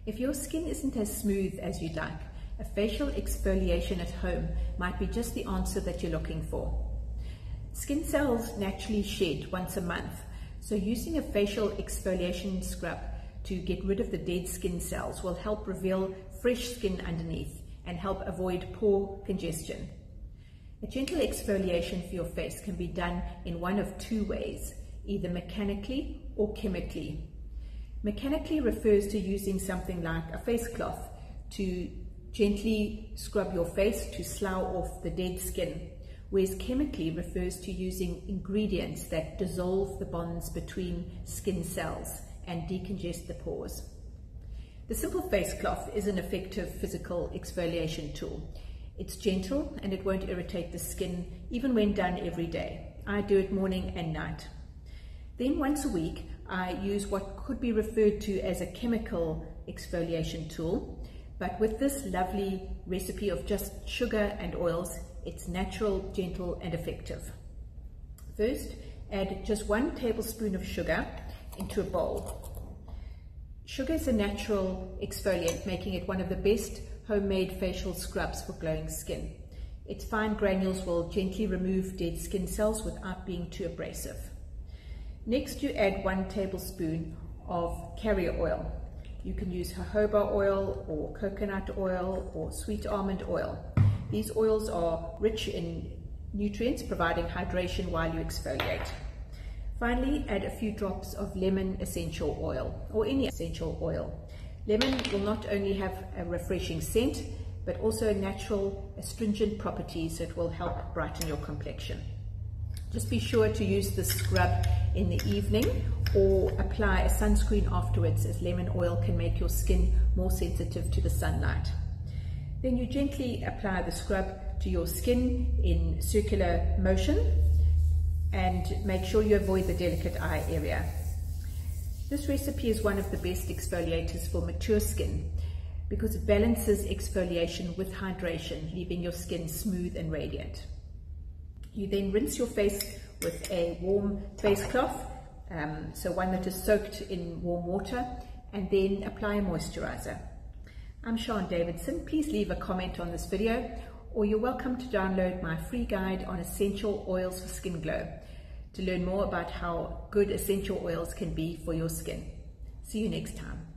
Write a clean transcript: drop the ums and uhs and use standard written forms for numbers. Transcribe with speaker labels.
Speaker 1: If your skin isn't as smooth as you'd like, a facial exfoliation at home might be just the answer that you're looking for. Skin cells naturally shed once a month, so using a facial exfoliation scrub to get rid of the dead skin cells will help reveal fresh skin underneath and help avoid pore congestion. A gentle exfoliation for your face can be done in one of two ways, either mechanically or chemically. Mechanically refers to using something like a facecloth to gently scrub your face to slough off the dead skin, whereas chemically refers to using ingredients that dissolve the bonds between skin cells and decongest the pores. The simple facecloth is an effective physical exfoliation tool. It's gentle and it won't irritate the skin even when done every day. I do it morning and night. Then once a week I use what could be referred to as a chemical exfoliation tool, but with this lovely recipe of just sugar and oils, it's natural, gentle and effective. First, add just 1 tablespoon of sugar into a bowl. Sugar is a natural exfoliant, making it one of the best homemade facial scrubs for glowing skin. Its fine granules will gently remove dead skin cells without being too abrasive. Next, you add 1 tablespoon of carrier oil. You can use jojoba oil or coconut oil or sweet almond oil. These oils are rich in nutrients, providing hydration while you exfoliate. Finally, add a few drops of lemon essential oil or any essential oil. Lemon will not only have a refreshing scent, but also natural astringent properties that will help brighten your complexion. Just be sure to use the scrub in the evening or apply a sunscreen afterwards, as lemon oil can make your skin more sensitive to the sunlight. Then you gently apply the scrub to your skin in circular motion and make sure you avoid the delicate eye area. This recipe is one of the best exfoliators for mature skin because it balances exfoliation with hydration, leaving your skin smooth and radiant. You then rinse your face with a warm face cloth, so one that is soaked in warm water, and then apply a moisturiser. I'm Sian Davidson. Please leave a comment on this video, or you're welcome to download my free guide on essential oils for skin glow to learn more about how good essential oils can be for your skin. See you next time.